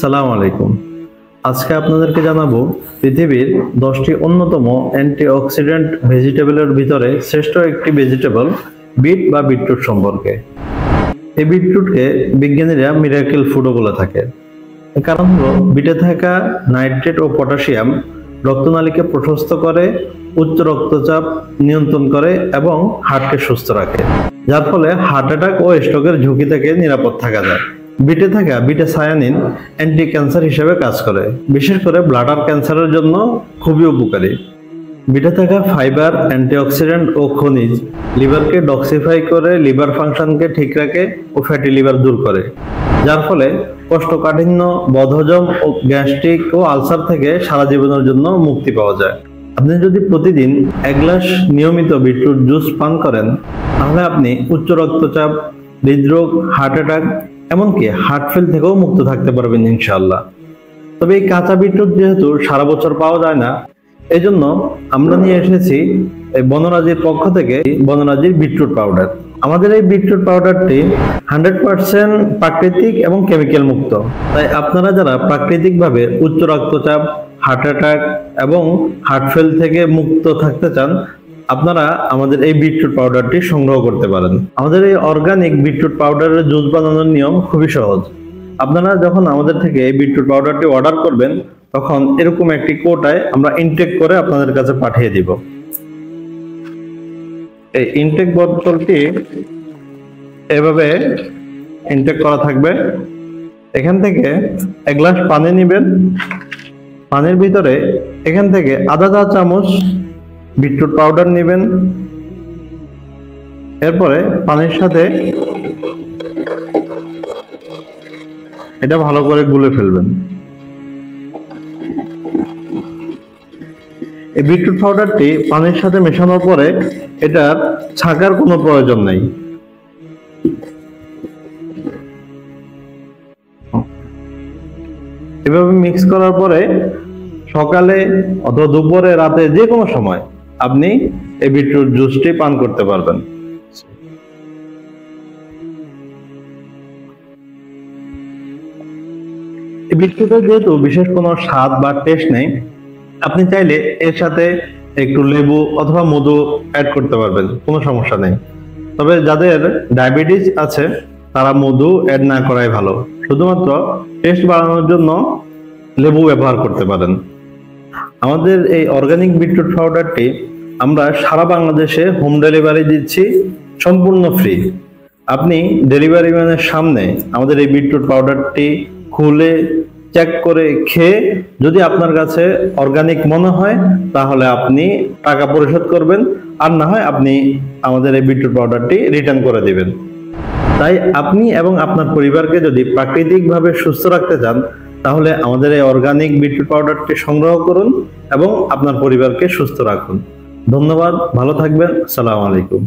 সালাম আলাইকুম। আজকে আপনাদেরকে জানাবো পৃথিবীর 10টি অন্যতম অ্যান্টিঅক্সিডেন্ট ভেজিটেবলের ভিতরে শ্রেষ্ঠ একটি ভেজিটেবল বিট বা বিটরুট সম্পর্কে। এই বিটরুটকে বিজ্ঞানীরা মিরাকেল ফুডও বলে থাকে। এর কারণ হলো বিটে থাকা নাইট্রেট ও পটাশিয়াম রক্তনালীকে প্রশস্ত করে, উচ্চ রক্তচাপ নিয়ন্ত্রণ করে এবং হার্টকে সুস্থ রাখে, যার ফলে হার্ট অ্যাটাক ও স্ট্রোকের ঝুঁকি থেকে নিরাপদ থাকা যায়। বিটে থাকা বিটা সায়ানিন অ্যান্টি ক্যান্সার হিসেবে কাজ করে, বিশেষ করে ব্লাডার ক্যান্সারের জন্য খুবই উপকারী। বিটে থাকা ফাইবার, অ্যান্টিঅক্সিডেন্ট ও খনিজ লিভারকে ডক্সিফাই করে লিভার ফাংশনকে ঠিক রাখে ও ফ্যাটি লিভার দূর করে, যার ফলে কোষ্ঠকাঠিন্য, বদহজম ও গ্যাস্ট্রিক ও আলসার থেকে সারা জীবনের জন্য মুক্তি পাওয়া যায়। আপনি যদি প্রতিদিন 1 গ্লাস নিয়মিত বিটরুট জুস পান করেন, তাহলে আপনি উচ্চ রক্তচাপ, হৃদরোগ, হার্ট অ্যাটাক এমনকি হার্ট ফেল থেকেও মুক্ত থাকতে পারবেন ইনশাআল্লাহ। তবে এই কাঁচা বিটরুট যেহেতু সারা বছর পাওয়া যায় না, এজন্য আমরা নিয়ে এসেছি বনরাজির পক্ষ থেকে বনরাজির বিটরুট পাউডার। আমাদের এই বিটরুট পাউডারটি 100% প্রাকৃতিক এবং কেমিক্যাল মুক্ত। তাই আপনারা যারা প্রাকৃতিকভাবে উচ্চ রক্তচাপ, হার্ট অ্যাটাক এবং হার্ট ফেল থেকে মুক্ত থাকতে চান, আপনারা আমাদের এই বিটরুট পাউডারটি সংগ্রহ করতে পারেন। আমাদের এই অর্গানিক বিটরুট পাউডারের জুস বানানোর নিয়ম খুবই সহজ। আপনারা যখন আমাদের থেকে এই বিটরুট পাউডারটি অর্ডার করবেন, তখন এরকম একটি কোটায় আমরা ইনটেক করে আপনাদের কাছে পাঠিয়ে দিব। এই ইনটেক বোতলটি এভাবে ইনটেক করা থাকবে। এখান থেকে 1 গ্লাস পানি নেবেন। পানির ভিতরে এখান থেকে আধা চা চামচ বিটরুট পাউডার নেবেন। এরপরে পানির সাথে এটা ভালো করে গুলে ফেলবেন। এই বিটরুট পাউডারটি পানির সাথে মেশানোর পরে এটার ছাঁকার কোনো প্রয়োজন নেই। এভাবে মিক্স করার পরে সকালে অথবা দুপুরে, রাতে যে কোনো সময় আপনি এই বিটরুট জুসটি পান করতে পারবেন। এই বিটরুটের যেহেতু বিশেষ কোনো স্বাদ বা টেস্ট নেই, আপনি চাইলে এর সাথে একটু লেবু অথবা মধু অ্যাড করতে পারবেন, কোনো সমস্যা নেই। তবে যাদের ডায়াবেটিস আছে তারা মধু অ্যাড না করাই ভালো। শুধুমাত্র টেস্ট বাড়ানোর জন্য লেবু ব্যবহার করতে পারেন। আমাদের এই অর্গানিক বিটরুট পাউডারটি আমরা সারা বাংলাদেশে হোম ডেলিভারি দিচ্ছি, সম্পূর্ণ ফ্রি। আপনি ডেলিভারি ম্যানের সামনে আমাদের এই বিটরুট পাউডারটি খুলে চেক করে খেয়ে যদি আপনার কাছে অর্গানিক মনে হয়, তাহলে আপনি টাকা পরিশোধ করবেন, আর না হয় আপনি আমাদের এই বিটরুট পাউডারটি রিটার্ন করে দিবেন। তাই আপনি এবং আপনার পরিবারকে যদি প্রাকৃতিকভাবে সুস্থ রাখতে চান, তাহলে আমাদের এই অর্গানিক বিটরুট পাউডারটি সংগ্রহ করুন এবং আপনার পরিবারকে সুস্থ রাখুন। ধন্যবাদ, ভালো থাকবেন। আসসালামু আলাইকুম।